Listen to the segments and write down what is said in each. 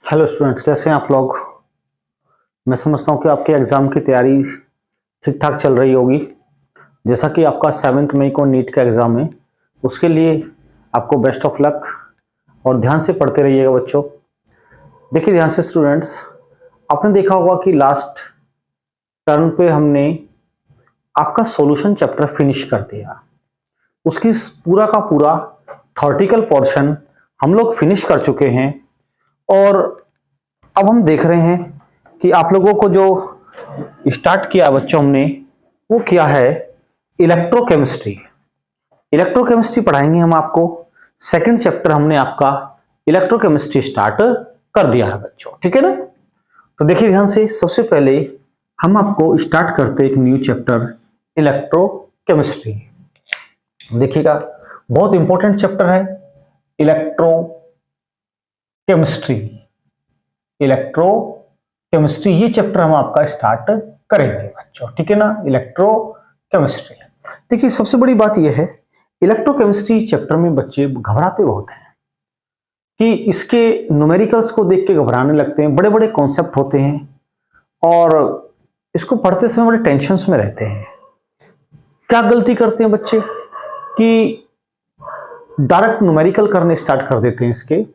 Hello students, कैसे हैं आप लोग। मैं समझता हूं कि आपके एग्ज़ाम की तैयारी ठीक ठाक चल रही होगी। जैसा कि आपका 7 मई को नीट का एग्ज़ाम है, उसके लिए आपको बेस्ट ऑफ लक और ध्यान से पढ़ते रहिएगा बच्चों। देखिए ध्यान से स्टूडेंट्स, आपने देखा होगा कि लास्ट टर्न पे हमने आपका सॉल्यूशन चैप्टर फिनिश कर दिया। उसकी पूरा का पूरा थॉरेटिकल पोर्शन हम लोग फिनिश कर चुके हैं और अब हम देख रहे हैं कि आप लोगों को जो स्टार्ट किया बच्चों हमने, वो किया है इलेक्ट्रोकेमिस्ट्री। इलेक्ट्रोकेमिस्ट्री पढ़ाएंगे हम आपको। सेकंड चैप्टर हमने आपका इलेक्ट्रोकेमिस्ट्री स्टार्ट कर दिया है बच्चों, ठीक है ना। तो देखिए ध्यान से, सबसे पहले हम आपको स्टार्ट करते एक न्यू चैप्टर इलेक्ट्रोकेमिस्ट्री। देखिएगा, बहुत इंपॉर्टेंट चैप्टर है इलेक्ट्रोकेमिस्ट्री। इलेक्ट्रोकेमिस्ट्री ये चैप्टर हम आपका स्टार्ट करेंगे बच्चों, ठीक है ना। इलेक्ट्रोकेमिस्ट्री, देखिए सबसे बड़ी बात यह है, इलेक्ट्रोकेमिस्ट्री चैप्टर में बच्चे घबराते बहुत हैं कि इसके न्यूमेरिकल्स को देख के घबराने लगते हैं। बड़े बड़े कॉन्सेप्ट होते हैं और इसको पढ़ते समय बड़े टेंशन्स में रहते हैं। क्या गलती करते हैं बच्चे कि डायरेक्ट न्यूमेरिकल करने स्टार्ट कर देते हैं इसके,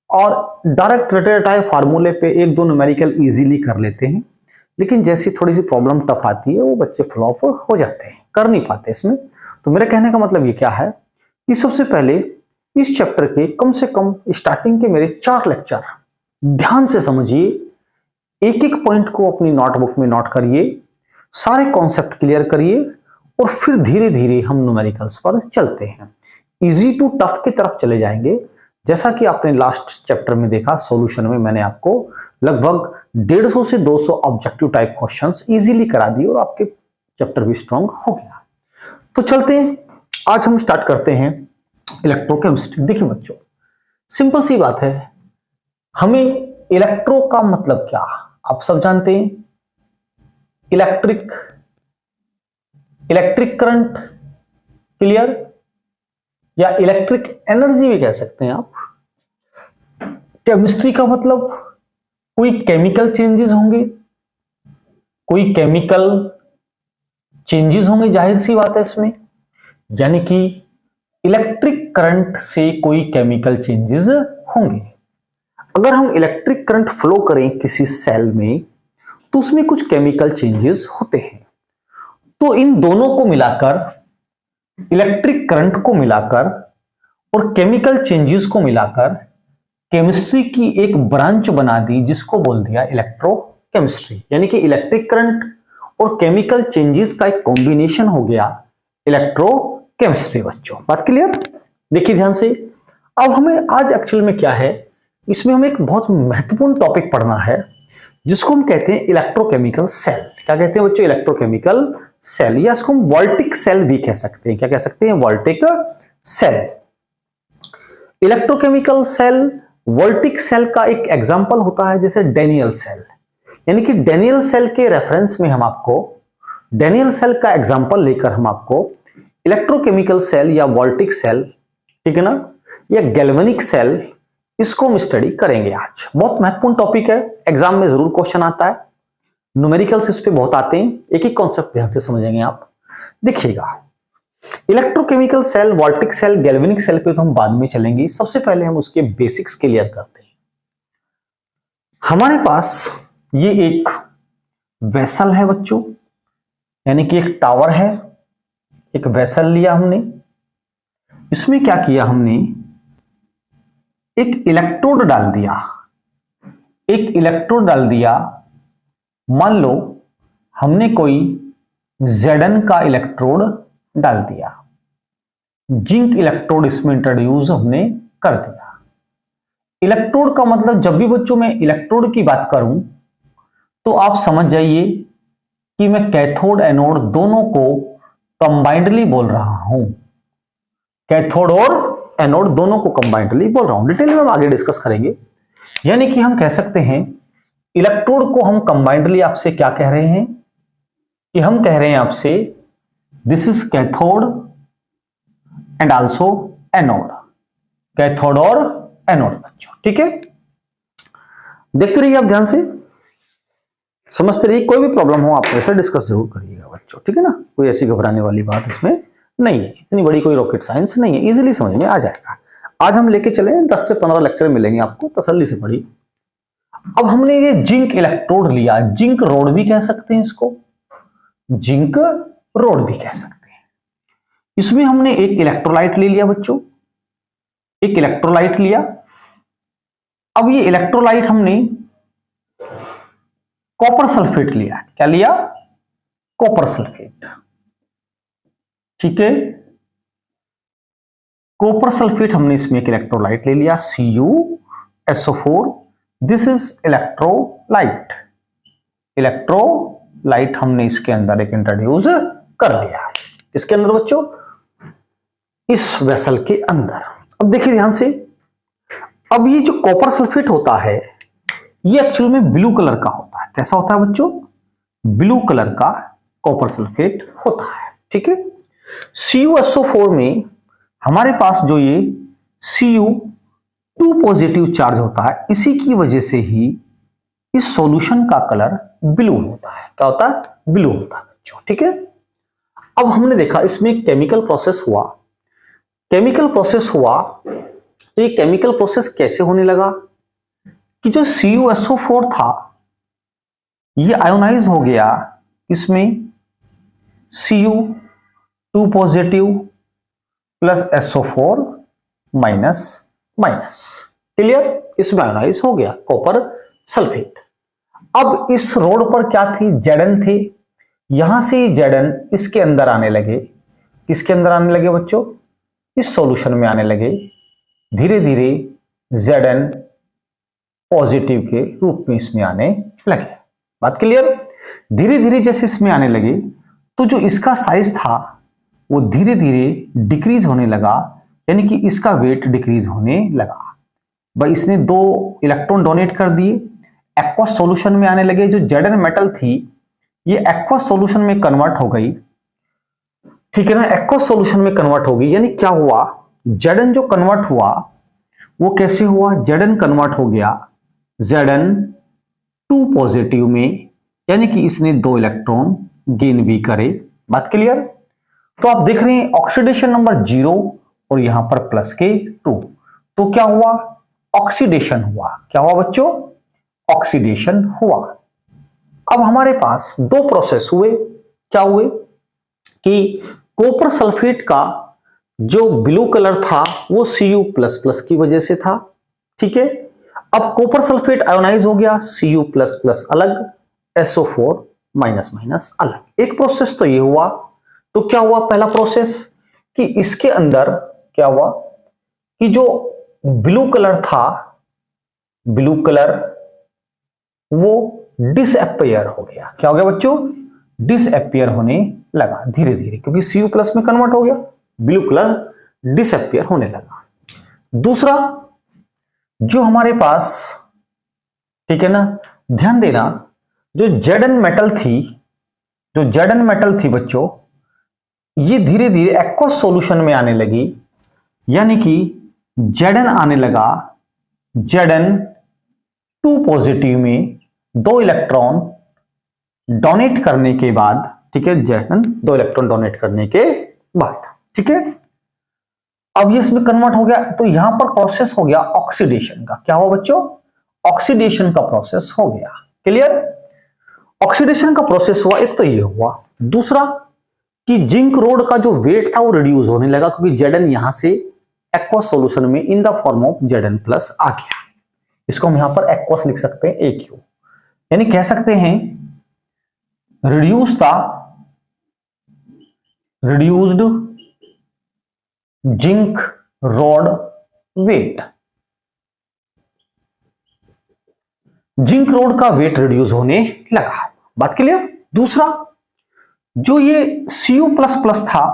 और डायरेक्ट रटे रटाए फार्मूले पे एक दो न्यूमेरिकल इजीली कर लेते हैं, लेकिन जैसी थोड़ी सी प्रॉब्लम टफ आती है वो बच्चे फ्लॉप हो जाते हैं, कर नहीं पाते इसमें। तो मेरा कहने का मतलब ये क्या है कि सबसे पहले इस चैप्टर के कम से कम स्टार्टिंग के मेरे 4 लेक्चर ध्यान से समझिए, एक एक पॉइंट को अपनी नोटबुक में नोट करिए, सारे कॉन्सेप्ट क्लियर करिए और फिर धीरे धीरे हम न्यूमेरिकल्स पर चलते हैं। इजी टू टफ की तरफ चले जाएंगे। जैसा कि आपने लास्ट चैप्टर में देखा, सॉल्यूशन में मैंने आपको लगभग 150 से 200 ऑब्जेक्टिव टाइप क्वेश्चंस इजीली करा दिए और आपके चैप्टर भी स्ट्रांग हो गया। तो चलते हैं, आज हम स्टार्ट करते हैं इलेक्ट्रोकेमिस्ट्री। देखिए बच्चों, सिंपल सी बात है, हमें इलेक्ट्रो का मतलब क्या आप सब जानते हैं। इलेक्ट्रिक करंट, क्लियर, या इलेक्ट्रिक एनर्जी भी कह सकते हैं आप। केमिस्ट्री का मतलब कोई केमिकल चेंजेस होंगे, कोई केमिकल चेंजेस होंगे, जाहिर सी बात है इसमें, यानी कि इलेक्ट्रिक करंट से कोई केमिकल चेंजेस होंगे। अगर हम इलेक्ट्रिक करंट फ्लो करें किसी सेल में तो उसमें कुछ केमिकल चेंजेस होते हैं। तो इन दोनों को मिलाकर, इलेक्ट्रिक करंट को मिलाकर और केमिकल चेंजेस को मिलाकर केमिस्ट्री की एक ब्रांच बना दी, जिसको बोल दिया इलेक्ट्रोकेमिस्ट्री। यानी कि इलेक्ट्रिक करंट और केमिकल चेंजेस का एक कॉम्बिनेशन हो गया इलेक्ट्रोकेमिस्ट्री। बच्चों बात क्लियर। देखिए ध्यान से, अब हमें आज एक्चुअल में क्या है, इसमें हमें एक बहुत महत्वपूर्ण टॉपिक पढ़ना है जिसको हम कहते हैं इलेक्ट्रोकेमिकल सेल। क्या कहते हैं बच्चों? इलेक्ट्रोकेमिकल सेल, या इसको हम वोल्टिक सेल भी कह सकते हैं। क्या कह सकते हैं? Voltaic cell. Electrochemical cell voltaic cell का एक एग्जांपल होता है जैसे डेनियल सेल। यानी कि डेनियल सेल के रेफरेंस में हम आपको डेनियल सेल का एग्जांपल लेकर हम आपको इलेक्ट्रोकेमिकल सेल या वोल्टिक सेल, ठीक है ना, या गैल्वेनिक सेल, इसको हम स्टडी करेंगे आज। बहुत महत्वपूर्ण टॉपिक है, एग्जाम में जरूर क्वेश्चन आता है, न्यूमेरिकल्स इस पे बहुत आते हैं। एक एक कॉन्सेप्ट ध्यान से समझेंगे आप। देखिएगा, electrochemical cell, voltaic cell, galvanic cell पे तो हम बाद में चलेंगे। सबसे पहले हम उसके बेसिक्स क्लियर करते हैं। हमारे पास ये एक वेसल है बच्चों, यानी कि एक टावर है, एक वेसल लिया हमने। इसमें क्या किया हमने, एक इलेक्ट्रोड डाल दिया। एक इलेक्ट्रोड डाल दिया, मान लो हमने कोई Zn का इलेक्ट्रोड डाल दिया, जिंक इलेक्ट्रोड इसमें इंट्रोड्यूस हमने कर दिया। इलेक्ट्रोड का मतलब, जब भी बच्चों मैं इलेक्ट्रोड की बात करूं तो आप समझ जाइए कि मैं कैथोड एनोड दोनों को कंबाइंडली बोल रहा हूं। कैथोड और एनोड दोनों को कंबाइंडली बोल रहा हूं। डिटेल में हम आगे डिस्कस करेंगे। यानी कि हम कह सकते हैं इलेक्ट्रोड को हम कंबाइंडली आपसे क्या कह रहे हैं, कि हम कह रहे हैं आपसे this is cathode and also anode. Cathode और एनोड बच्चों, ठीक है। देखते रहिए आप ध्यान से, समझते रहिए। कोई भी प्रॉब्लम हो आप ऐसे डिस्कस जरूर करिएगा बच्चों, ठीक है ना। कोई ऐसी घबराने वाली बात इसमें नहीं है, इतनी बड़ी कोई रॉकेट साइंस नहीं है, इजीली समझ में आ जाएगा। आज हम लेके चले 10 से 15 लेक्चर मिलेंगे आपको, तसल्ली से पढ़िए। अब हमने ये जिंक इलेक्ट्रोड लिया, जिंक रोड भी कह सकते हैं इसको, जिंक रोड भी कह सकते हैं। इसमें हमने एक इलेक्ट्रोलाइट ले लिया बच्चों, एक इलेक्ट्रोलाइट लिया। अब ये इलेक्ट्रोलाइट हमने कॉपर सल्फेट लिया, क्या लिया? कॉपर सल्फेट, ठीक है। कॉपर सल्फेट हमने इसमें एक इलेक्ट्रोलाइट ले लिया, CuSO4। This is electrolyte, electrolyte हमने इसके अंदर एक इंट्रोड्यूस कर लिया। इसके अंदर बच्चों, इस वेसल के अंदर। अब देखिए ध्यान से, अब ये जो कॉपर सल्फेट होता है ये एक्चुअल में ब्लू कलर का होता है। कैसा होता है बच्चों? ब्लू कलर का कॉपर सल्फेट होता है, ठीक है। CuSO4 में हमारे पास जो ये Cu2 पॉजिटिव चार्ज होता है, इसी की वजह से ही इस सॉल्यूशन का कलर ब्लू होता है। क्या होता है? ब्लू होता है बच्चों, ठीक है। अब हमने देखा इसमें केमिकल प्रोसेस हुआ, केमिकल प्रोसेस हुआ तो ये केमिकल प्रोसेस कैसे होने लगा कि जो CuSO4 था ये आयोनाइज हो गया इसमें Cu2 positive plus SO4 minus minus, clear. इसमें आयोनाइज हो गया कॉपर सल्फेट। अब इस रोड पर क्या थी? Zn थे। यहां से Zn इसके अंदर आने लगे, किसके अंदर आने लगे बच्चों? इस सॉल्यूशन में आने लगे। धीरे धीरे Zn पॉजिटिव के रूप में इसमें आने लगे। बात क्लियर? धीरे धीरे जैसे इसमें आने लगे तो जो इसका साइज था वो धीरे धीरे डिक्रीज होने लगा, यानी कि इसका वेट डिक्रीज होने लगा। भाई इसने 2 इलेक्ट्रॉन डोनेट कर दिए, एक्वस सॉल्यूशन में आने लगे। जो Zn मेटल थी ये एक्वस सॉल्यूशन में कन्वर्ट हो गई, ठीक है ना। एक्वस सॉल्यूशन में कन्वर्ट हो गई, यानी क्या हुआ? Zn जो कन्वर्ट हुआ वो कैसे हुआ? Zn कन्वर्ट हो गया Zn2 पॉजिटिव में, यानी कि इसने 2 इलेक्ट्रॉन गेन भी करे। बात क्लियर? तो आप देख रहे हैं ऑक्सीडेशन नंबर 0 और यहां पर प्लस के 2, तो क्या हुआ? ऑक्सीडेशन हुआ। क्या हुआ बच्चों? ऑक्सीडेशन हुआ। अब हमारे पास 2 प्रोसेस हुए। क्या हुए कि कॉपर सल्फेट का जो ब्लू कलर था वो Cu++ की वजह से था, ठीक है। अब कॉपर सल्फेट आयोनाइज हो गया, Cu++ अलग, SO4 माइनस माइनस अलग। एक प्रोसेस तो ये हुआ। तो क्या हुआ पहला प्रोसेस कि इसके अंदर क्या हुआ कि जो ब्लू कलर था, ब्लू कलर वो डिसअपियर हो गया। क्या हो गया बच्चों? डिसअपियर होने लगा धीरे धीरे, क्योंकि Cu+ में कन्वर्ट हो गया, ब्लू कलर डिसअपियर होने लगा। दूसरा जो हमारे पास, ठीक है ना, ध्यान देना, जो Zn मेटल थी, जो Zn मेटल थी बच्चों, ये धीरे धीरे एक्वस सॉल्यूशन में आने लगी, यानी कि Zn आने लगा Zn2 पॉजिटिव में 2 इलेक्ट्रॉन डोनेट करने के बाद, ठीक है। Zn 2 इलेक्ट्रॉन डोनेट करने के बाद, ठीक है। अब ये इसमें कन्वर्ट हो गया, तो यहां पर प्रोसेस हो गया ऑक्सीडेशन का। क्या हुआ बच्चों? ऑक्सीडेशन का प्रोसेस हो गया। क्लियर? ऑक्सीडेशन का प्रोसेस हुआ, एक तो ये हुआ। दूसरा कि जिंक रोड का जो वेट था वो रिड्यूस होने लगा, क्योंकि Zn यहां से एक्वस सॉल्यूशन में in the form of Zn+ आ गया। इसको हम यहां पर एक्वस लिख सकते हैं AQ, यानी कह सकते हैं reduced zinc rod weight. Zinc rod का वेट रिड्यूस होने लगा। बात क्लियर? दूसरा जो ये Cu++ था,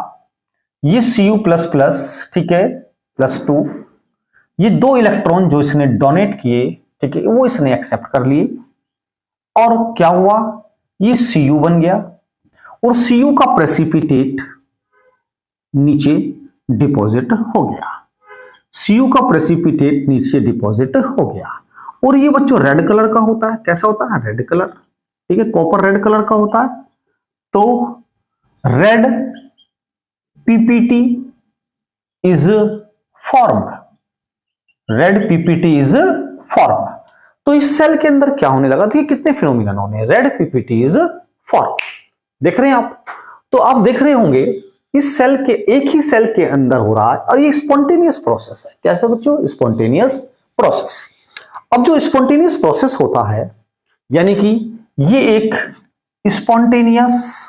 ये Cu++, ठीक है, +2, ये 2 इलेक्ट्रॉन जो इसने डोनेट किए, ठीक है, वो इसने एक्सेप्ट कर लिए। और क्या हुआ? ये Cu बन गया और Cu का प्रेसिपिटेट नीचे डिपॉजिट हो गया। Cu का प्रेसिपिटेट नीचे डिपॉजिट हो गया और ये बच्चों रेड कलर का होता है। कैसा होता है? रेड कलर, ठीक है, कॉपर रेड कलर का होता है। तो red PPT is formed, red PPT is formed. तो इस सेल के अंदर क्या होने लगा? देखिए कितने फिनोमिनन होने, रेड पीपीटी इज फॉर्म्ड, देख रहे हैं आप। तो आप देख रहे होंगे इस सेल के, एक ही सेल के अंदर हो रहा है और ये स्पॉन्टेनियस प्रोसेस है। कैसा बच्चों? Spontaneous process. अब जो स्पॉन्टेनियस प्रोसेस होता है, यानी कि ये एक स्पॉन्टेनियस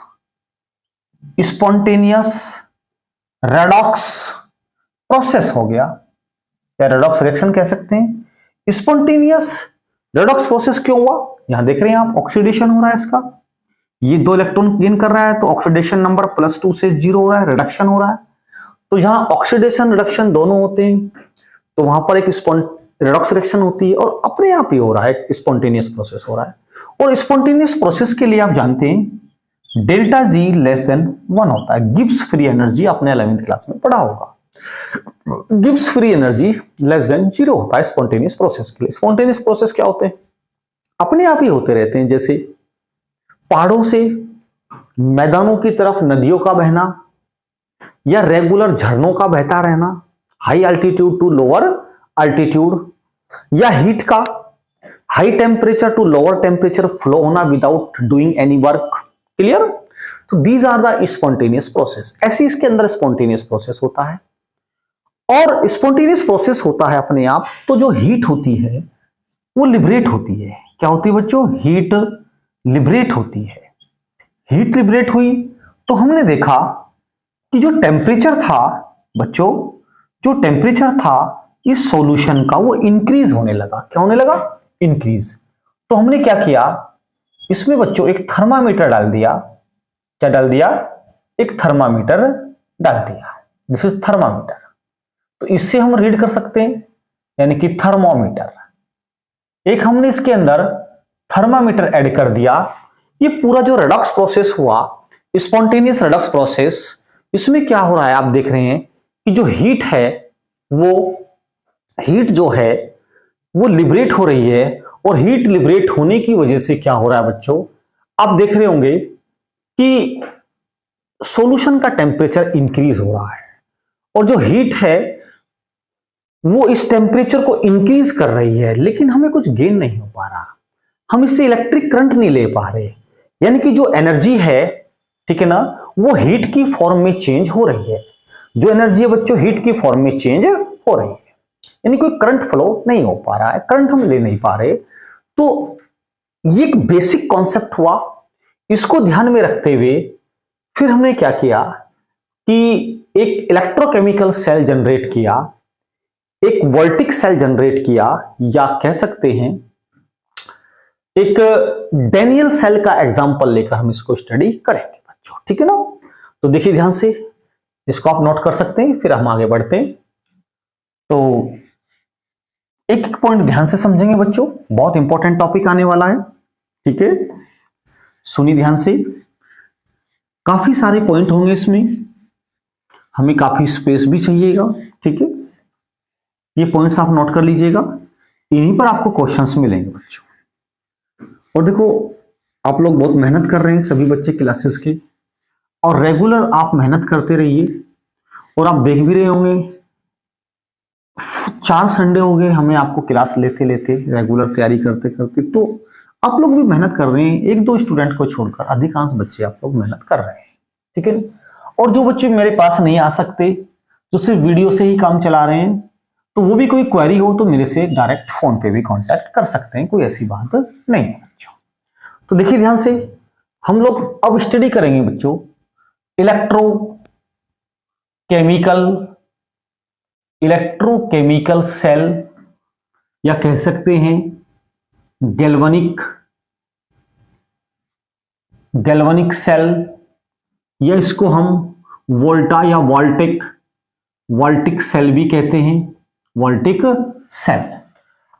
रेडॉक्स प्रोसेस हो गया, या रेडॉक्स रिएक्शन कह सकते हैं। स्पॉन्टेनियस रेडॉक्स प्रोसेस क्यों हुआ? यहां देख रहे हैं आप, ऑक्सीडेशन हो रहा है इसका, ये 2 इलेक्ट्रॉन गेन कर रहा है तो ऑक्सीडेशन नंबर +2 से 0 हो रहा है, रिडक्शन हो रहा है। तो जहां ऑक्सीडेशन रिडक्शन दोनों होते हैं तो वहां पर एक रेडॉक्स रिएक्शन होती है और अपने आप ही हो रहा है, स्पॉन्टेनियस प्रोसेस हो रहा है। और स्पॉन्टेनियस प्रोसेस के लिए आप जानते हैं डेल्टा जी <1 होता है। गिब्स फ्री एनर्जी आपने 11th क्लास में पढ़ा होगा। गिब्स फ्री एनर्जी <0 होता है स्पॉन्टेनियस प्रोसेस के लिए। स्पॉन्टेनियस प्रोसेस क्या होते हैं? अपने आप ही होते रहते हैं, जैसे पहाड़ों से मैदानों की तरफ नदियों का बहना, या रेगुलर झरनों का बहता रहना, high altitude to lower altitude, या हीट का high temperature to lower temperature flow होना without doing any work. Clear? तो these are the spontaneous process. ऐसे इसके अंदर स्पॉन्टेनियस प्रोसेस होता है। और स्पॉन्टेनियस प्रोसेस होता है अपने आप, तो जो हीट होती है वो लिबरेट होती है। क्या होती है बच्चों? हीट लिबरेट होती है। हीट लिबरेट हुई तो हमने देखा कि जो टेम्परेचर था बच्चों, जो टेम्परेचर था इस सॉल्यूशन का वो इंक्रीज होने लगा। क्या होने लगा? इंक्रीज। तो हमने क्या किया, इसमें बच्चों एक थर्मामीटर डाल दिया। क्या डाल दिया? एक थर्मामीटर डाल दिया। This is thermometer. तो इससे हम रीड कर सकते हैं, यानी कि थर्मोमीटर। एक हमने इसके अंदर थर्मामीटर ऐड कर दिया। ये पूरा जो रेडॉक्स प्रोसेस हुआ, स्पॉन्टेनियस रेडॉक्स प्रोसेस, इसमें क्या हो रहा है आप देख रहे हैं कि जो हीट है वो हीट जो है वो लिबरेट हो रही है। और हीट लिबरेट होने की वजह से क्या हो रहा है बच्चों, आप देख रहे होंगे कि सॉल्यूशन का टेम्परेचर इंक्रीज हो रहा है। और जो हीट है वो इस टेम्परेचर को इंक्रीज कर रही है, लेकिन हमें कुछ गेन नहीं हो पा रहा, हम इससे इलेक्ट्रिक करंट नहीं ले पा रहे। यानी कि जो एनर्जी है, ठीक है ना, वो हीट की फॉर्म में चेंज हो रही है। जो एनर्जी है बच्चों हीट की फॉर्म में चेंज हो रही है, यानी कोई करंट फ्लो नहीं हो पा रहा है, करंट हम ले नहीं पा रहे। तो ये एक बेसिक कॉन्सेप्ट हुआ। इसको ध्यान में रखते हुए फिर हमने क्या किया कि एक इलेक्ट्रोकेमिकल सेल जनरेट किया, एक वोल्टिक सेल जनरेट किया, या कह सकते हैं एक डेनियल सेल का एग्जांपल लेकर हम इसको स्टडी करेंगे बच्चों, ठीक है ना। तो देखिए ध्यान से, इसको आप नोट कर सकते हैं, फिर हम आगे बढ़ते हैं। तो एक एक पॉइंट ध्यान से समझेंगे बच्चों, बहुत इंपॉर्टेंट टॉपिक आने वाला है, ठीक है। सुनिए ध्यान से, काफी सारे पॉइंट होंगे इसमें, हमें काफी स्पेस भी चाहिएगा, ठीक है। ये पॉइंट्स आप नोट कर लीजिएगा, इन्हीं पर आपको क्वेश्चंस मिलेंगे बच्चों। और देखो आप लोग बहुत मेहनत कर रहे हैं सभी बच्चे क्लासेस के, और रेगुलर आप मेहनत करते रहिए। और आप देख भी रहे होंगे 4 संडे हो गए हमें आपको क्लास लेते लेते, रेगुलर तैयारी करते करते। तो आप लोग भी मेहनत कर रहे हैं, 1-2 स्टूडेंट को छोड़कर अधिकांश बच्चे आप लोग मेहनत कर रहे हैं, ठीक है। और जो बच्चे मेरे पास नहीं आ सकते, जो सिर्फ वीडियो से ही काम चला रहे हैं, तो वो भी कोई क्वेरी हो तो मेरे से डायरेक्ट फोन पे भी कांटेक्ट कर सकते हैं, कोई ऐसी बात नहीं है बच्चों। तो देखिए ध्यान से, हम लोग अब स्टडी करेंगे बच्चों इलेक्ट्रोकेमिकल सेल, या कह सकते हैं गैल्वेनिक सेल, या इसको हम वोल्टा या वोल्टिक सेल भी कहते हैं, वोल्टिक सेल।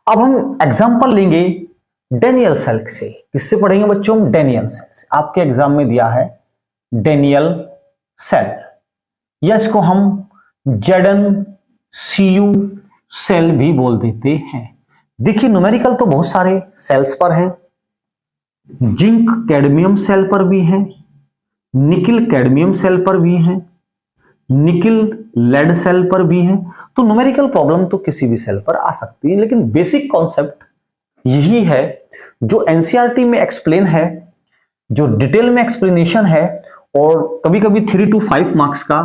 अब हम एग्जांपल लेंगे डेनियल सेल से। किससे पढ़ेंगे बच्चों? डेनियल सेल से। आपके एग्जाम में दिया है डेनियल सेल, या इसको हम ZnCu सेल भी बोल देते हैं, देखिए न्यूमेरिकल तो बहुत सारे सेल्स पर हैं, जिंक कैडमियम सेल पर भी हैं, निकिल कैडमियम सेल पर भी हैं, निकिल लेड सेल पर भी हैं। तो न्यूमेरिकल प्रॉब्लम तो किसी भी सेल पर आ सकती है, लेकिन बेसिक कॉन्सेप्ट यही है जो एनसीईआरटी में एक्सप्लेन है, जो डिटेल में एक्सप्लेनेशन है, और कभी कभी 3 to 5 मार्क्स का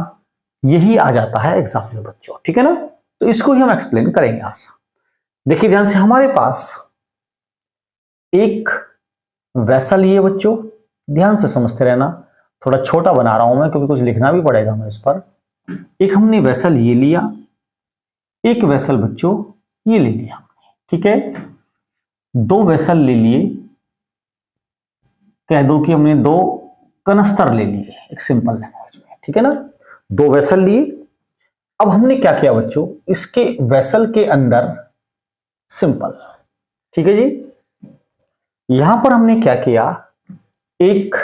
यही आ जाता है एग्जाम में बच्चों, ठीक है ना। तो इसको ही हम एक्सप्लेन करेंगे आज। देखिए ध्यान से, हमारे पास एक वेसल ही है बच्चों, ध्यान से समझते रहना, थोड़ा छोटा बना रहा हूं मैं क्योंकि कुछ लिखना भी पड़ेगा हमें इस पर। एक हमने वेसल ये लिया, एक वेसल बच्चों ये ले लिया, ठीक है। 2 वेसल ले लिए, कह दो कि हमने 2 कनस्तर ले लिए एक सिंपल लैंग्वेज में, ठीक है ना। 2 वेसल लिए। अब हमने क्या किया बच्चों, इसके वेसल के अंदर सिंपल, ठीक है जी, यहां पर हमने क्या किया, एक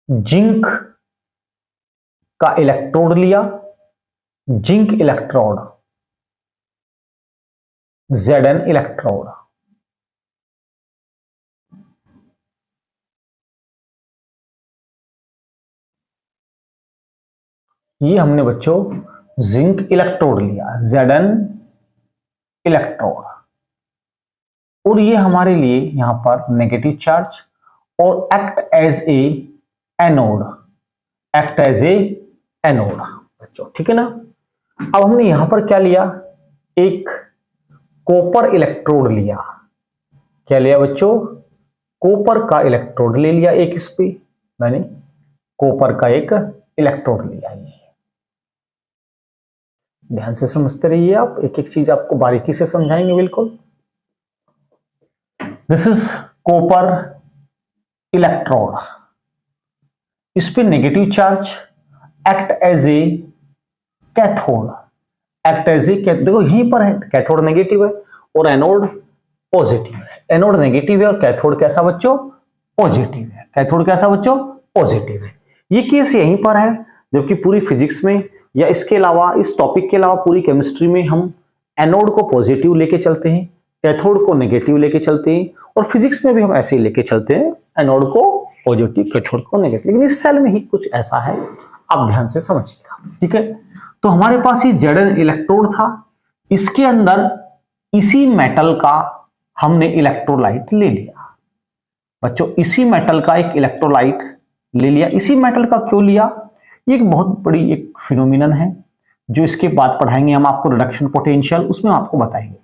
जिंक का इलेक्ट्रोड लिया, जिंक इलेक्ट्रोड, Zn इलेक्ट्रोड, ये हमने बच्चों जिंक इलेक्ट्रोड लिया, Zn इलेक्ट्रोड, और ये हमारे लिए यहां पर नेगेटिव चार्ज और act as a anode, act as a anode बच्चों, ठीक है ना। अब हमने यहां पर क्या लिया, एक कॉपर इलेक्ट्रोड लिया, क्या लिया बच्चों, कॉपर का इलेक्ट्रोड ले लिया एक, इस पे मैंने कॉपर का एक इलेक्ट्रोड लिया। ये ध्यान से समझते रहिए आप, एक एक चीज आपको बारीकी से समझाएंगे बिल्कुल। दिस इज कॉपर इलेक्ट्रोड, इस पे negative charge, act as a cathode, act as a, देखो यहीं पर है, कैथोड नेगेटिव है और एनोड पॉजिटिव है, एनोड नेगेटिव है और कैथोड कैसा बच्चों, पॉजिटिव है, कैथोड कैसा बच्चों, पॉजिटिव है। ये केस यहीं पर है, जबकि पूरी फिजिक्स में या इसके अलावा, इस टॉपिक के अलावा पूरी केमिस्ट्री में हम एनोड को पॉजिटिव लेके चलते हैं, कैथोड को नेगेटिव लेके चलते हैं, और फिजिक्स में भी हम ऐसे ही लेके चलते हैं, एनोड को पॉजिटिव, कैथोड को नेगेटिव। लेकिन इस सेल में ही कुछ ऐसा है, आप ध्यान से समझिएगा, ठीक है। तो हमारे पास ये Zn इलेक्ट्रोड था, इसके अंदर इसी मेटल का हमने इलेक्ट्रोलाइट ले लिया बच्चों, इसी मेटल का एक इलेक्ट्रोलाइट ले लिया। इसी मेटल का क्यों लिया, ये एक बहुत बड़ी एक फिनोमिनन है जो इसके बाद पढ़ाएंगे हम आपको, रिडक्शन पोटेंशियल, उसमें आपको बताएंगे।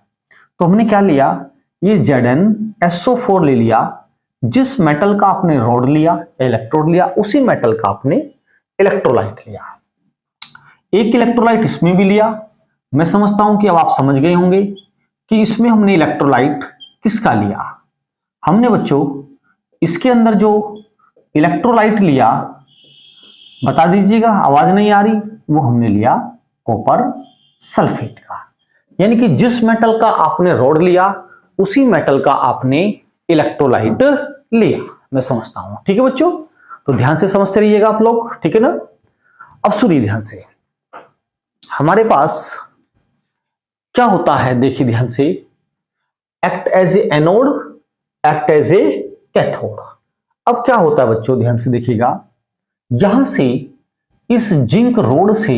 तो हमने क्या लिया, ये ZnSO4 ले लिया, जिस मेटल का आपने रॉड लिया, इलेक्ट्रोड लिया, उसी मेटल का आपने इलेक्ट्रोलाइट लिया। एक इलेक्ट्रोलाइट इसमें भी लिया। मैं समझता हूं कि अब आप समझ गए होंगे कि इसमें हमने इलेक्ट्रोलाइट किसका लिया, हमने बच्चों इसके अंदर जो इलेक्ट्रोलाइट लिया, बता दीजिएगा, आवाज नहीं आ रही, वो हमने लिया कॉपर सल्फेट का। यानी कि जिस मेटल का आपने रॉड लिया, उसी मेटल का आपने इलेक्ट्रोलाइट लिया, मैं समझता हूं, ठीक है बच्चों। तो ध्यान से समझते रहिएगा आप लोग, ठीक है ना। अब सुनिए ध्यान से, हमारे पास क्या होता है, देखिए ध्यान से, act as a anode, act as a cathode. अब क्या होता है बच्चों, ध्यान से देखिएगा, यहां से इस जिंक रोड से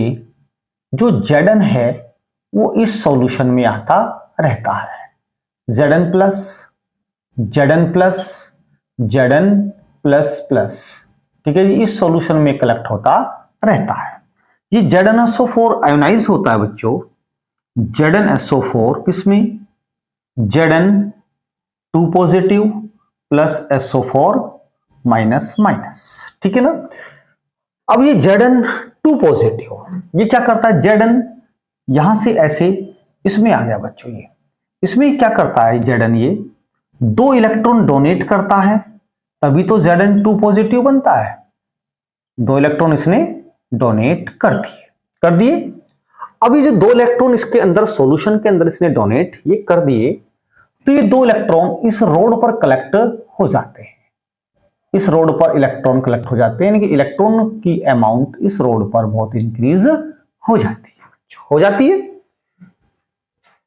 जो Zn है वो इस सॉल्यूशन में आता रहता है, Zn plus, Zn plus, Zn plus plus, ठीक है जी, इस सॉल्यूशन में कलेक्ट होता रहता है। ये ZnSO4 आयोनाइज होता है बच्चों, ZnSO4 किसमें, Zn2 positive plus SO4 minus minus, ठीक है ना। अब ये Zn2 पॉजिटिव, ये क्या करता है, Zn यहां से ऐसे इसमें आ गया बच्चों, ये इसमें क्या करता है Zn, ये 2 इलेक्ट्रॉन डोनेट करता है, तभी तो Zn2 पॉजिटिव बनता है। 2 इलेक्ट्रॉन इसने डोनेट कर दिए। अब ये जो 2 इलेक्ट्रॉन इसके अंदर सॉल्यूशन के अंदर इसने डोनेट ये कर दिए, तो ये 2 इलेक्ट्रॉन इस रोड पर कलेक्ट हो जाते हैं, इस रोड पर इलेक्ट्रॉन कलेक्ट हो जाते हैं, यानी कि इलेक्ट्रॉन की अमाउंट इस रोड पर बहुत इंक्रीज हो जाती है,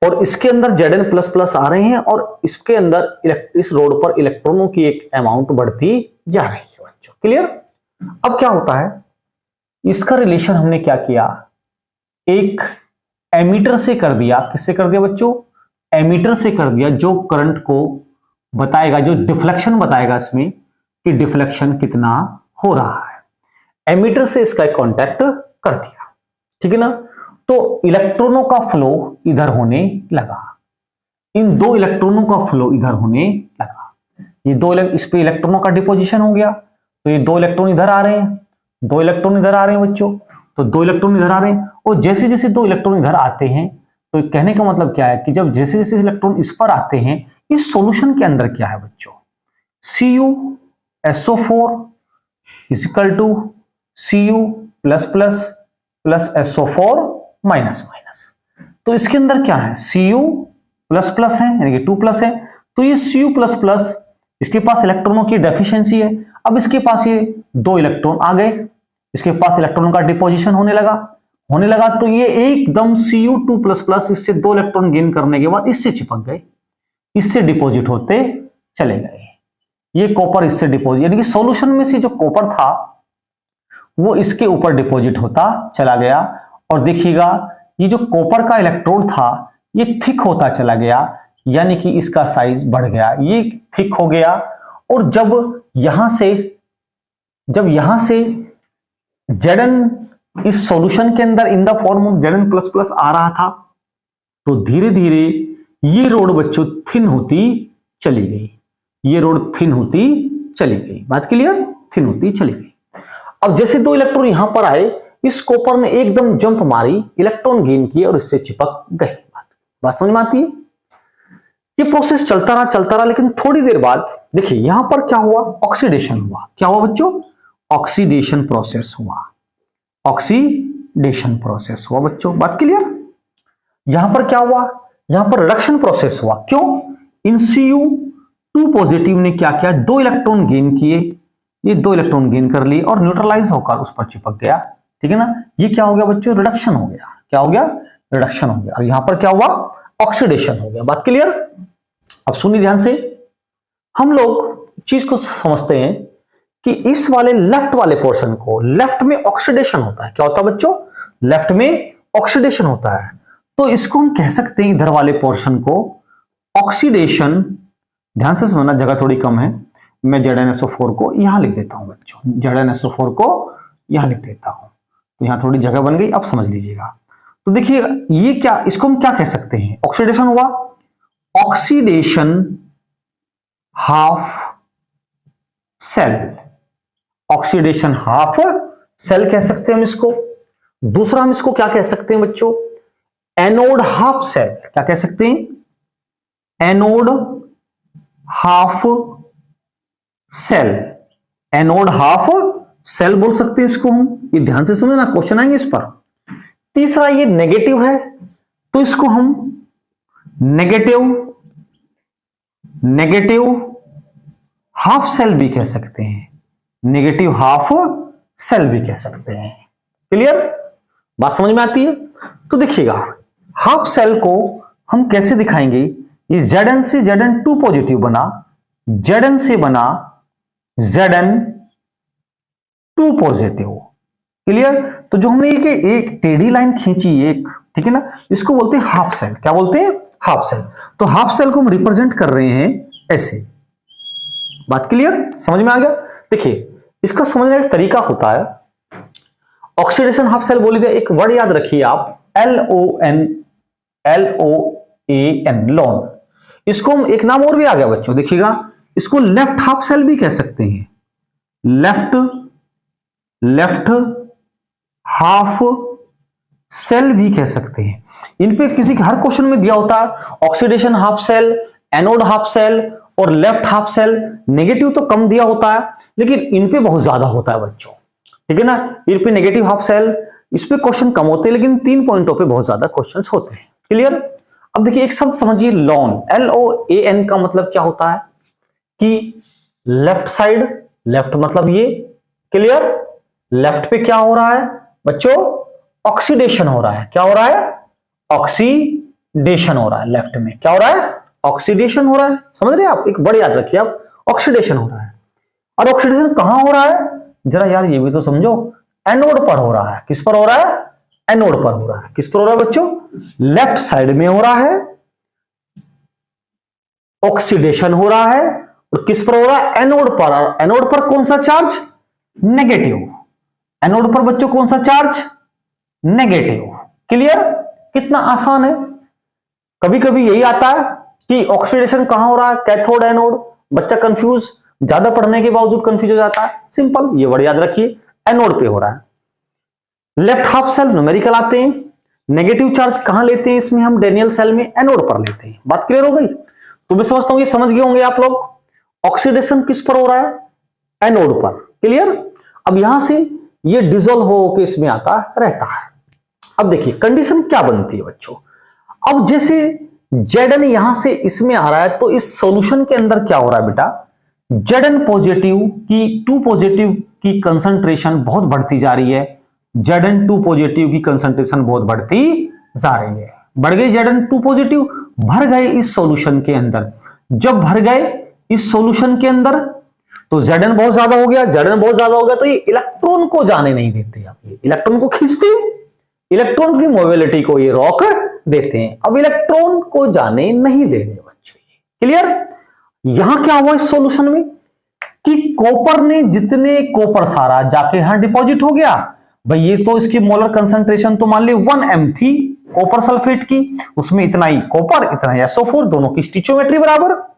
और इसके अंदर Zn++ आ रहे हैं और इसके अंदर इस रोड पर इलेक्ट्रॉनों की एक अमाउंट बढ़ती जा रही है बच्चों। क्लियर? अब क्या होता है, इसका रिलेशन हमने क्या किया, एक एमीटर से कर दिया। किससे कर दिया बच्चों? एमीटर से कर दिया, जो करंट को बताएगा, जो डिफ्लेक्शन बताएगा इसमें कि डिफ्लेक्शन कितना हो रहा है। एमीटर से इसका एक कांटेक्ट कर दिया, ठीक है ना। तो इलेक्ट्रॉनों का फ्लो इधर होने लगा, इन दो इलेक्ट्रॉनों का फ्लो इधर होने लगा। ये दो इस पे इलेक्ट्रॉनों का डिपोजिशन हो गया, तो ये दो इलेक्ट्रॉन इधर आ रहे हैं, दो इलेक्ट्रॉन इधर आ रहे हैं बच्चों, तो दो इलेक्ट्रॉन इधर आ रहे हैं। और जैसे जैसे दो इलेक्ट्रॉन इधर आते हैं, तो कहने का मतलब क्या है कि जब जैसे जैसे इलेक्ट्रॉन इस पर आते हैं, इस सॉल्यूशन के अंदर क्या है बच्चों, CuSO4 is equal to Cu++ plus SO4 minus. तो इसके अंदर क्या है, Cu++ है, यानी कि 2+ है। तो ये Cu++, इसके पास इलेक्ट्रॉनों की डेफिशिएंसी है। अब इसके पास ये दो इलेक्ट्रॉन आ गए, इसके पास इलेक्ट्रॉनों का डिपोजिशन होने लगा, तो ये एकदम Cu2++, इससे दो इलेक्ट्रॉन गेन करने के बाद इससे चिपक गए, इससे डिपॉजिट होते चले गए। ये कॉपर इससे डिपॉजिट, यानी कि सॉल्यूशन में से जो कॉपर था वो इसके ऊपर डिपॉजिट होता चला गया। और देखिएगा ये जो कॉपर का इलेक्ट्रोड था ये थिक होता चला गया, यानी कि इसका साइज बढ़ गया, ये थिक हो गया। और जब यहां से Zn इस सॉल्यूशन के अंदर in the form of Zn++ आ रहा था, तो धीरे धीरे ये रोड बच्चों थिन होती चली गई, ये रोड थिन होती चली गई। बात क्लियर? थिन होती चली गई। अब जैसे दो इलेक्ट्रॉन यहां पर आए, इस कॉपर ने एकदम जंप मारी, इलेक्ट्रॉन गेन किए और इससे चिपक गए। बात समझ में आती है? ये प्रोसेस चलता रहा, लेकिन थोड़ी देर बाद देखिए यहां पर क्या हुआ, ऑक्सीडेशन हुआ। क्या हुआ बच्चों? ऑक्सीडेशन प्रोसेस हुआ, ऑक्सीडेशन प्रोसेस हुआ बच्चों। बात क्लियर? यहां पर क्या हुआ, यहां पर रिडक्शन प्रोसेस हुआ। क्यों? इन Cu2+ ने क्या किया, दो इलेक्ट्रॉन गेन किए, ये दो इलेक्ट्रॉन गेन कर लिए और न्यूट्रलाइज होकर उस पर चिपक गया, ठीक है ना। ये क्या हो गया बच्चों? रिडक्शन हो गया। क्या हो गया? रिडक्शन हो गया। और यहां पर क्या हुआ? ऑक्सीडेशन हो गया। बात क्लियर? अब सुनिए ध्यान से, हम लोग चीज को समझते हैं कि इस वाले लेफ्ट वाले पोर्शन को, लेफ्ट में ऑक्सीडेशन होता है। क्या होता है बच्चों? लेफ्ट में ऑक्सीडेशन होता है। तो इसको हम कह सकते हैं, इधर वाले पोर्शन को ऑक्सीडेशन, ध्यान से समझना, जगह थोड़ी कम है, मैं ZnSO4 को यहां लिख देता हूं बच्चों, ZnSO4 को यहां लिख देता हूं, तो यहां थोड़ी जगह बन गई। अब समझ लीजिएगा, तो देखिए ये क्या, इसको हम क्या कह सकते हैं, ऑक्सीडेशन हुआ, oxidation half cell, oxidation half cell कह सकते हैं हम इसको। दूसरा हम इसको क्या कह सकते हैं बच्चों, एनोड हाफ सेल। क्या कह सकते हैं? Anode half cell, anode half cell बोल सकते हैं इसको हम। ये ध्यान से समझना, क्वेश्चन आएंगे इस पर। तीसरा ये नेगेटिव है, तो इसको हम नेगेटिव हाफ सेल भी कह सकते हैं, नेगेटिव हाफ सेल भी कह सकते हैं। क्लियर? बात समझ में आती है? तो देखिएगा हाफ सेल को हम कैसे दिखाएंगे, ये Zn से Zn2+ बना, Zn से बना Zn2+। क्लियर? तो जो हमने एक टेढ़ी लाइन खींची एक, ठीक है ना, इसको बोलते हैं हाफ सेल। क्या बोलते हैं? Half cell. तो हाफ सेल को हम रिप्रेजेंट कर रहे हैं ऐसे। बात क्लियर? समझ में आ गया? देखिए इसका समझने का तरीका होता है, ऑक्सीडेशन हाफ सेल बोली, एक वर्ड याद रखिए आप, LON, LOAN। इसको हम, एक नाम और भी आ गया बच्चों, देखिएगा इसको लेफ्ट हाफ सेल भी कह सकते हैं, लेफ्ट हाफ सेल भी कह सकते हैं। इन पे किसी हर क्वेश्चन में दिया होता है oxidation half cell, anode half cell और लेफ्ट हाफ सेल। नेगेटिव तो कम दिया होता है, लेकिन इन पे बहुत ज्यादा होता है बच्चों, ठीक है ना। इन पे नेगेटिव हाफ सेल, इस पे क्वेश्चन कम होते हैं, लेकिन 3 पॉइंटों पे बहुत ज्यादा क्वेश्चंस होते हैं। क्लियर? अब देखिए एक शब्द समझिए, लॉन, LOAN का मतलब क्या होता है कि लेफ्ट साइड, लेफ्ट मतलब ये। क्लियर? लेफ्ट पे क्या हो रहा है बच्चों? ऑक्सीडेशन हो रहा है। क्या हो रहा है? ऑक्सीडेशन ऑक्सीडेशन हो रहा है। लेफ्ट में क्या हो रहा है? ऑक्सीडेशन हो रहा है। समझ रहे हैं आप? एक वर्ड याद रखिए आप, ऑक्सीडेशन हो रहा है। और ऑक्सीडेशन कहां हो रहा है? जरा यार ये भी तो समझो, एनोड पर हो रहा है। किस पर हो रहा है? एनोड पर हो रहा है। किस पर हो रहा है बच्चों? लेफ्ट साइड में हो रहा है, ऑक्सीडेशन हो रहा है। और किस पर हो रहा है? एनोड पर। और एनोड पर कौन सा चार्ज? नेगेटिव। एनोड पर बच्चों कौन सा चार्ज? नेगेटिव। क्लियर? कितना आसान है। कभी कभी यही आता है कि ऑक्सीडेशन कहां हो रहा है? Cathode anode. बच्चा कंफ्यूज, ज्यादा पढ़ने के बावजूद कंफ्यूज हो जाता है। सिंपल, ये वर्ड याद रखिए, एनोड पे हो रहा है। लेफ्ट हाफ सेल न्यूमेरिकल आते हैं। नेगेटिव चार्ज कहां लेते हैं इसमें? हम डेनियल सेल में एनोड पर लेते हैं। बात क्लियर हो गई? तो मैं समझता हूं ये समझ गए होंगे आप लोग। ऑक्सीडेशन किस पर हो रहा है? एनोड पर। क्लियर? अब यहां से ये डिसॉल्व होकर इसमें आता रहता है। अब देखिए कंडीशन क्या बनती है बच्चों। अब जैसे Zn यहां से इसमें आ रहा है, तो इस सॉल्यूशन के अंदर क्या हो रहा है बेटा? Zn पॉजिटिव की 2 पॉजिटिव की कंसंट्रेशन बहुत बढ़ती जा रही है। Zn2 पॉजिटिव की कंसंट्रेशन बहुत बढ़ती जा रही है। बढ़ गई Zn2 पॉजिटिव, भर गए इस सॉल्यूशन के अंदर। जब भर गए इस सॉल्यूशन के अंदर तो Zn बहुत ज्यादा हो गया। Zn बहुत ज्यादा हो गया तो ये इलेक्ट्रॉन को जाने नहीं देते। आप ये इलेक्ट्रॉन को खींचते हैं, इलेक्ट्रॉन की मोबिलिटी को ये रोक देते हैं। अब इलेक्ट्रॉन को जाने नहीं देंगे बच्चों। क्लियर? यहां क्या हुआ इस सॉल्यूशन में कि कॉपर ने जितने कॉपर सारा जाके यहां डिपॉजिट हो गया। भाई ये तो इसकी मोलर कंसंट्रेशन तो मान ली 1m थी कॉपर सल्फेट की, उसमें इतना ही कॉपर इतना ही SO4, दोनों की स्टिचोमेट्री बराबर।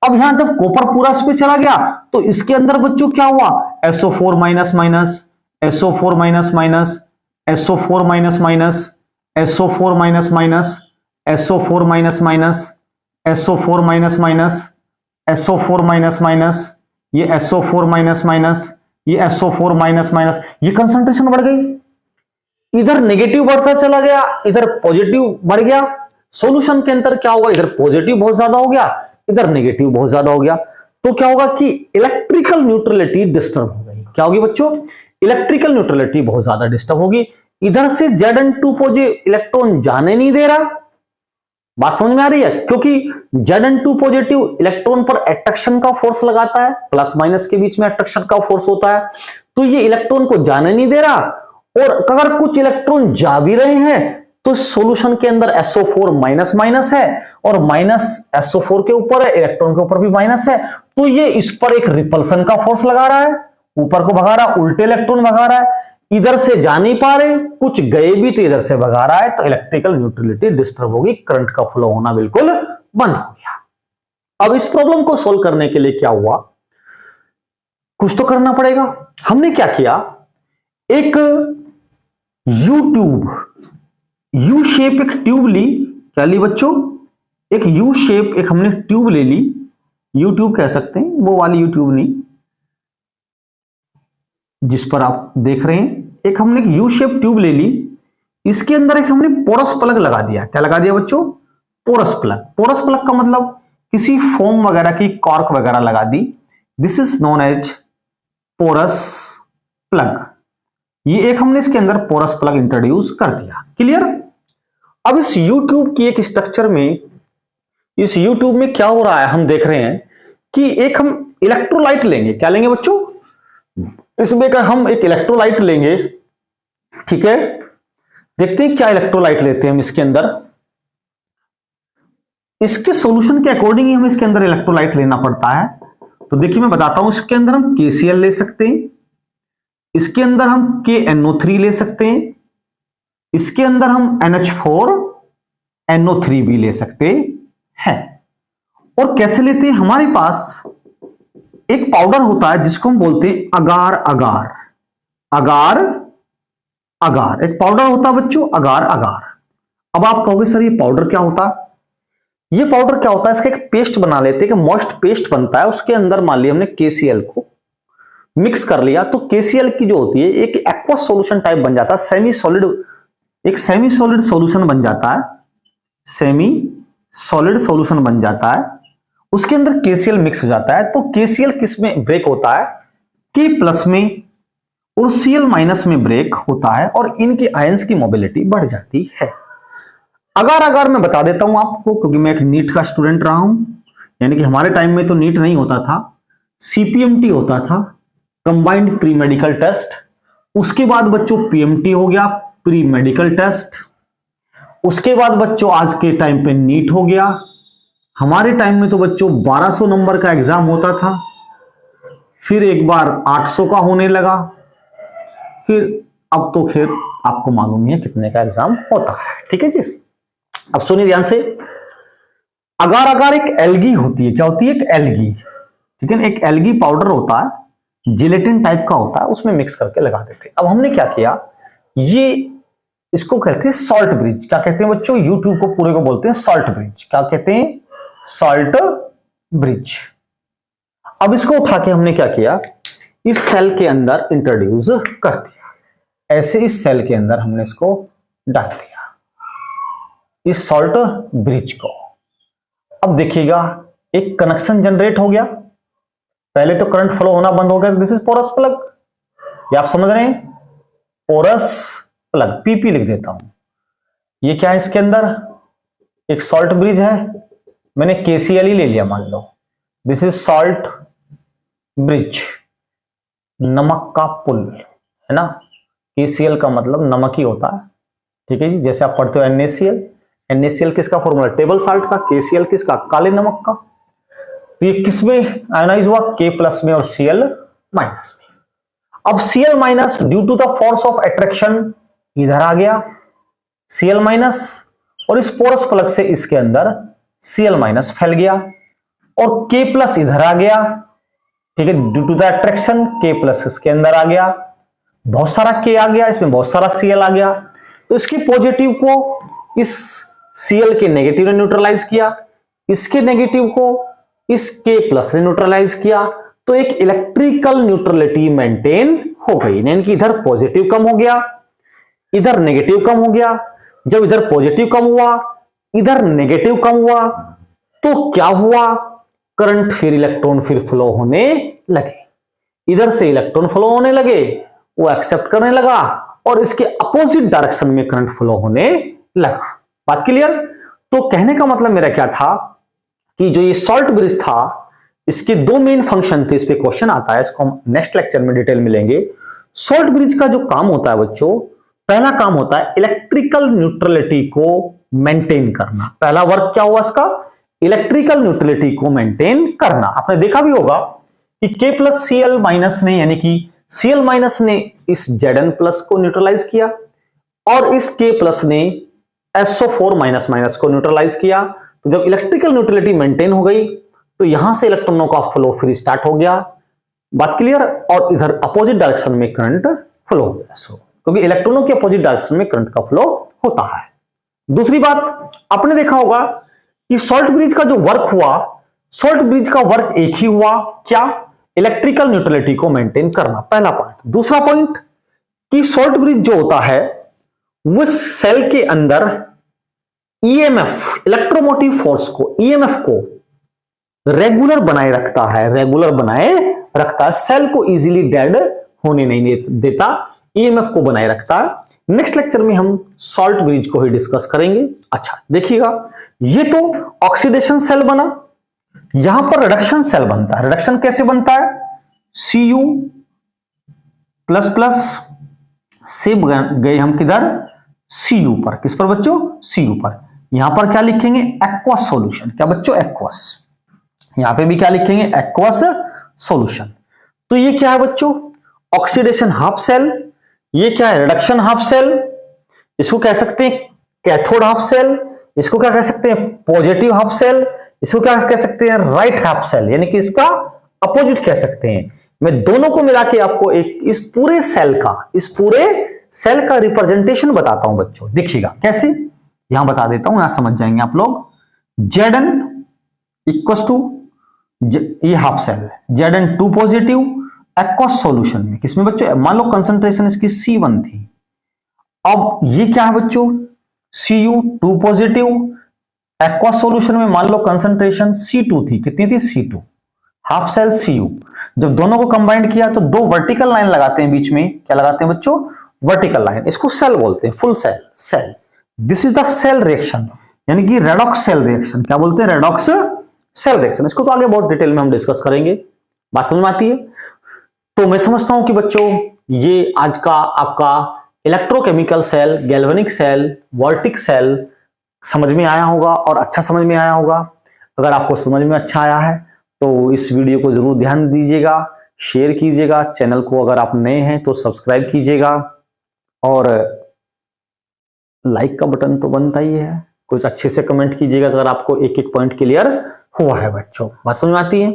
अब यहां जब कॉपर पूरा इस पे चला गया तो इसके अंदर बच्चों क्या हुआ? SO4 minus minus, SO4 minus minus, SO4 minus minus, SO4 minus minus, SO4 minus minus, SO4 minus minus, SO4 minus minus, ये SO4 माइनस माइनस, ये SO4 माइनस माइनस, ये कंसंट्रेशन बढ़ गई। इधर नेगेटिव बढ़ता चला गया, इधर पॉजिटिव बढ़ गया। सॉल्यूशन के अंदर क्या होगा? इधर पॉजिटिव बहुत ज्यादा हो गया, इधर नेगेटिव बहुत ज्यादा हो गया। तो क्या होगा कि इलेक्ट्रिकल न्यूट्रलिटी डिस्टर्ब हो गई। क्या होगी बच्चों? इलेक्ट्रिकल न्यूट्रलिटी बहुत ज्यादा डिस्टर्ब होगी। इधर से Zn2 पॉजिटिव इलेक्ट्रॉन जाने नहीं दे रहा। बात समझ में आ रही है? क्योंकि Zn2 पॉजिटिव इलेक्ट्रॉन पर अट्रैक्शन का फोर्स लगाता है, प्लस माइनस के बीच में अट्रैक्शन का फोर्स होता है, तो ये इलेक्ट्रॉन को जाने नहीं दे रहा। और अगर कुछ इलेक्ट्रॉन जा भी रहे हैं तो सॉल्यूशन के अंदर SO4 माइनस माइनस है और माइनस SO4 के ऊपर है, इलेक्ट्रॉन के ऊपर भी माइनस है, तो ये इस पर एक रिपल्सन का फोर्स लगा रहा है, ऊपर को भगा रहा है, उल्टे इलेक्ट्रॉन भगा रहा है। इधर से जा नहीं पा रहे, कुछ गए भी तो इधर से भगा रहा है, तो इलेक्ट्रिकल न्यूट्रलिटी डिस्टर्ब होगी, करंट का फ्लो होना बिल्कुल बंद हो गया। अब इस प्रॉब्लम को सोल्व करने के लिए क्या हुआ? कुछ तो करना पड़ेगा। हमने क्या किया? एक यू शेप एक ट्यूब ली। क्या ली बच्चों? एक यू शेप एक हमने ट्यूब ले ली। यू ट्यूब कह सकते हैं, वो वाली यू ट्यूब नहीं जिस पर आप देख रहे हैं। एक हमने एक यू शेप ट्यूब ले ली, इसके अंदर एक हमने पोरस प्लग लगा दिया। क्या लगा दिया बच्चों? Porous plug. पोरस प्लग का मतलब किसी फोम वगैरह की कॉर्क वगैरह लगा दी। This is known as porous plug. ये एक हमने इसके अंदर पोरस प्लग इंट्रोड्यूस कर दिया। क्लियर? अब इस यू ट्यूब की एक स्ट्रक्चर में, इस यू ट्यूब में क्या हो रहा है? हम देख रहे हैं कि एक हम इलेक्ट्रोलाइट लेंगे। क्या लेंगे बच्चों? इसमें का हम एक इलेक्ट्रोलाइट लेंगे। ठीक है, देखते हैं क्या इलेक्ट्रोलाइट लेते हैं हम इसके अंदर। इसके सॉल्यूशन के अकॉर्डिंग ही हमें इसके अंदर इलेक्ट्रोलाइट लेना पड़ता है। तो देखिए मैं बताता हूं, इसके अंदर हम KCl ले सकते हैं, इसके अंदर हम KNO3 ले सकते हैं, इसके अंदर हम NH4NO3 भी ले सकते हैं। और कैसे लेते हैं? हमारे पास एक पाउडर होता है जिसको हम बोलते हैं अगार अगार। अगार अगार एक पाउडर होता है बच्चों, अगार अगार। अब आप कहोगे सर ये पाउडर क्या होता है? ये पाउडर क्या होता है? इसका एक पेस्ट बना लेते हैं, मॉइस्ट पेस्ट बनता है। उसके अंदर मान लिया हमने KCl को मिक्स कर लिया, तो KCl की जो होती है एक एक्वा सॉल्यूशन टाइप बन जाता है, सेमी सॉलिड, एक सेमी सॉलिड सॉल्यूशन बन जाता है, सेमी सॉलिड सॉल्यूशन बन जाता है। उसके अंदर KCl मिक्स हो जाता है। तो KCl किस में ब्रेक होता है? K+ में और Cl- में ब्रेक होता है और इनके आयंस की मोबिलिटी बढ़ जाती है। अगर अगर मैं बता देता हूं आपको, क्योंकि मैं एक नीट का स्टूडेंट रहा हूं, यानी कि हमारे टाइम में तो नीट नहीं होता था, सीपीएमटी होता था, कंबाइंड प्री मेडिकल टेस्ट। उसके बाद बच्चों पीएमटी हो गया, प्री मेडिकल टेस्ट। उसके बाद बच्चों आज के टाइम पे नीट हो गया। हमारे टाइम में तो बच्चों 1200 नंबर का एग्जाम होता था, फिर एक बार 800 का होने लगा, फिर अब तो खैर आपको मालूम ही है कितने का एग्जाम होता है। ठीक है जी, अब सुनिए ध्यान से। अगार अगार एक एल्गी होती है, क्या होती है? एक एल्गी। ठीक है, एक एल्गी पाउडर होता है, जिलेटिन टाइप का होता है, उसमें मिक्स करके लगा देते हैं। अब हमने क्या किया, ये इसको कहते हैं सॉल्ट ब्रिज। क्या कहते हैं बच्चों? यूट्यूब को पूरे को बोलते हैं सॉल्ट ब्रिज। क्या कहते हैं? Salt bridge. अब इसको उठा के हमने क्या किया, इस सेल के अंदर इंट्रोड्यूस कर दिया। ऐसे इस सेल के अंदर हमने इसको डाल दिया, इस सॉल्ट ब्रिज को। अब देखिएगा एक कनेक्शन जनरेट हो गया। पहले तो करंट फ्लो होना बंद हो गया। दिस इज पोरस प्लग, ये आप समझ रहे हैं, पोरस प्लग, पीपी लिख देता हूं। ये क्या है? इसके अंदर एक सॉल्ट ब्रिज है, मैंने केसीएल ही ले लिया मान लो। दिस इज सॉल्ट ब्रिज, नमक का पुल है ना। केसीएल का मतलब नमक ही होता है। ठीक है जी, जैसे आप पढ़ते हो NaCl, NaCl किसका फॉर्मूला? टेबल साल्ट का। KCl किसका? काले नमक का। तो ये किसमें आयोनाइज हुआ? K प्लस में और Cl माइनस में। अब Cl minus due to the force of attraction इधर आ गया, Cl माइनस, और इस पोरस प्लग से इसके अंदर Cl माइनस फैल गया, और K प्लस इधर आ गया। ठीक है, due to the attraction K plus इसके अंदर आ गया, बहुत सारा K आ गया, इसमें बहुत सारा Cl आ गया। तो इसके पॉजिटिव को इस Cl के नेगेटिव ने न्यूट्रलाइज किया, इसके नेगेटिव को इस K प्लस ने न्यूट्रलाइज किया। तो एक इलेक्ट्रिकल न्यूट्रलिटी मेंटेन हो गई, यानी कि इधर पॉजिटिव कम हो गया, इधर नेगेटिव कम हो गया। जब इधर पॉजिटिव कम हुआ, इधर नेगेटिव कम हुआ, तो क्या हुआ? करंट फिर इलेक्ट्रॉन फिर फ्लो होने लगे, इधर से इलेक्ट्रॉन फ्लो होने लगे, वो एक्सेप्ट करने लगा, और इसके अपोजिट डायरेक्शन में करंट फ्लो होने लगा। बात क्लियर? तो कहने का मतलब मेरा क्या था कि जो ये सॉल्ट ब्रिज था, इसके दो मेन फंक्शन थे। इस पे क्वेश्चन आता है, इसको हम नेक्स्ट लेक्चर में डिटेल में लेंगे। सॉल्ट ब्रिज का जो काम होता है बच्चों, पहला काम होता है इलेक्ट्रिकल न्यूट्रलिटी को मेंटेन करना। पहला वर्क क्या हुआ इसका? इलेक्ट्रिकल न्यूट्रलिटी को मेंटेन करना। आपने देखा भी होगा कि K प्लस Cl माइनस ने, यानी कि Cl माइनस ने इस Zn प्लस को न्यूट्रलाइज किया, और इस K प्लस ने SO4 माइनस माइनस को न्यूट्रलाइज किया। तो जब इलेक्ट्रिकल न्यूट्रलिटी मेंटेन हो गई, तो यहां से इलेक्ट्रॉनों का फ्लो फ्री स्टार्ट हो गया। बात क्लियर? और इधर अपोजिट डायरेक्शन में करंट फ्लो हो गया, क्योंकि इलेक्ट्रॉनों के अपोजिट डायरेक्शन में करंट का फ्लो होता है। दूसरी बात, आपने देखा होगा कि सॉल्ट ब्रिज का जो वर्क हुआ, सॉल्ट ब्रिज का वर्क एक ही हुआ, क्या? इलेक्ट्रिकल न्यूट्रलिटी को मेंटेन करना, पहला पॉइंट। दूसरा पॉइंट कि सॉल्ट ब्रिज जो होता है वो सेल के अंदर ईएमएफ, इलेक्ट्रोमोटिव फोर्स को, ईएमएफ को रेगुलर बनाए रखता है, रेगुलर बनाए रखता है, सेल को इजीली डेड होने नहीं देता, ईएमएफ को बनाए रखता है। नेक्स्ट लेक्चर में हम सॉल्ट ब्रिज को ही डिस्कस करेंगे। अच्छा देखिएगा, ये तो ऑक्सीडेशन सेल बना, यहां पर रिडक्शन सेल बनता है। रिडक्शन कैसे बनता है? Cu प्लस प्लस से गए हम किधर? Cu पर। किस पर बच्चों? Cu पर। यहां पर क्या लिखेंगे? Aqueous solution. क्या बच्चों? एक्वस। यहां पे भी क्या लिखेंगे? Aqueous solution. तो ये क्या है बच्चों? Oxidation half cell. ये क्या है? Reduction half cell. इसको कह सकते हैं कैथोड हाफ सेल, इसको क्या कह सकते हैं? पॉजिटिव हाफ सेल, इसको क्या कह सकते हैं? राइट हाफ सेल, यानी कि इसका अपोजिट कह सकते हैं। मैं दोनों को मिला के आपको एक इस पूरे सेल का रिप्रेजेंटेशन बताता हूं बच्चों। देखिएगा कैसे, यहां बता देता हूं, यहां समझ जाएंगे आप लोग। Zn इक्वल टू, ये half cell, Zn2 positive aqueous solution में। किसमें बच्चों? मान लो कंसंट्रेशन इसकी C1 थी। अब ये क्या है बच्चों? Cu2 पॉजिटिव एक्वस सॉल्यूशन में मान लो कंसंट्रेशन C2 थी। कितनी थी? C2। Half cell Cu। जब दोनों को कंबाइंड किया तो दो वर्टिकल लाइन लगाते हैं बीच में। क्या लगाते हैं बच्चों? Vertical line. इसको सेल बोलते हैं, full cell. This is the cell reaction, यानी कि रेडॉक्स सेल रिएक्शन। क्या बोलते हैं? Redox cell reaction. इसको तो आगे बहुत डिटेल में हम डिस्कस करेंगे। बात समझ में आती है? तो मैं समझता हूं कि बच्चों ये आज का आपका electrochemical cell, galvanic cell, voltaic cell समझ में आया होगा और अच्छा समझ में आया होगा। अगर आपको समझ में अच्छा आया है तो इस वीडियो को जरूर ध्यान दीजिएगा, शेयर कीजिएगा, चैनल को अगर आप नए हैं तो सब्सक्राइब कीजिएगा और लाइक का बटन तो बनता ही है। कुछ अच्छे से कमेंट कीजिएगा अगर आपको एक एक पॉइंट क्लियर हुआ है बच्चों। बात समझ में आती है?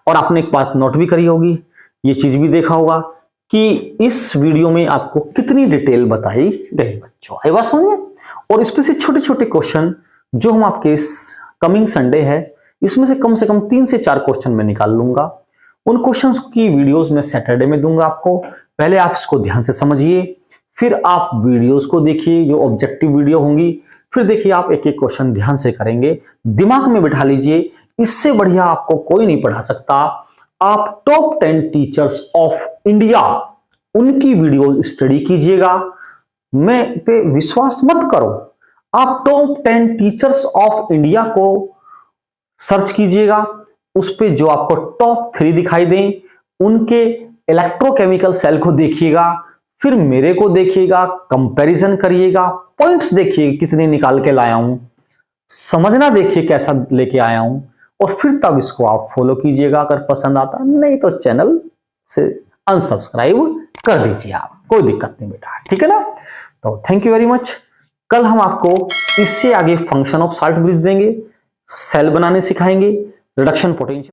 और आपने एक बात नोट भी करी होगी, ये चीज भी देखा होगा कि इस वीडियो में आपको कितनी डिटेल बताई गई बच्चों। आई बात समझ में? और इसमें से छोटे छोटे क्वेश्चन जो हम आपके इस कमिंग संडे है, इसमें से कम 3 से 4 क्वेश्चन मैं निकाल लूंगा। उन क्वेश्चंस की वीडियोस मैं सैटरडे में दूंगा आपको। पहले आप इसको ध्यान से समझिए, फिर आप वीडियोस को देखिए जो ऑब्जेक्टिव वीडियो होंगी, फिर देखिए आप एक एक क्वेश्चन ध्यान से करेंगे, दिमाग में बिठा लीजिए। इससे बढ़िया आपको कोई नहीं पढ़ा सकता। आप टॉप 10 टीचर्स ऑफ इंडिया उनकी वीडियो स्टडी कीजिएगा। मैं पे विश्वास मत करो, आप टॉप 10 टीचर्स ऑफ इंडिया को सर्च कीजिएगा। उस पे जो आपको टॉप 3 दिखाई दें उनके इलेक्ट्रोकेमिकल सेल को देखिएगा, फिर मेरे को देखिएगा, कंपैरिजन करिएगा, पॉइंट्स देखिए कितने निकाल के लाया हूं, समझना देखिए कैसा लेके आया हूं, और फिर तब इसको आप फॉलो कीजिएगा अगर पसंद आता। नहीं तो चैनल से अनसब्सक्राइब कर दीजिए आप, कोई दिक्कत नहीं बेटा, ठीक है ना। तो थैंक यू वेरी मच। कल हम आपको इससे आगे फंक्शन ऑफ साल्ट ब्रिज देंगे, सेल बनाने सिखाएंगे, रिडक्शन पोटेंशियल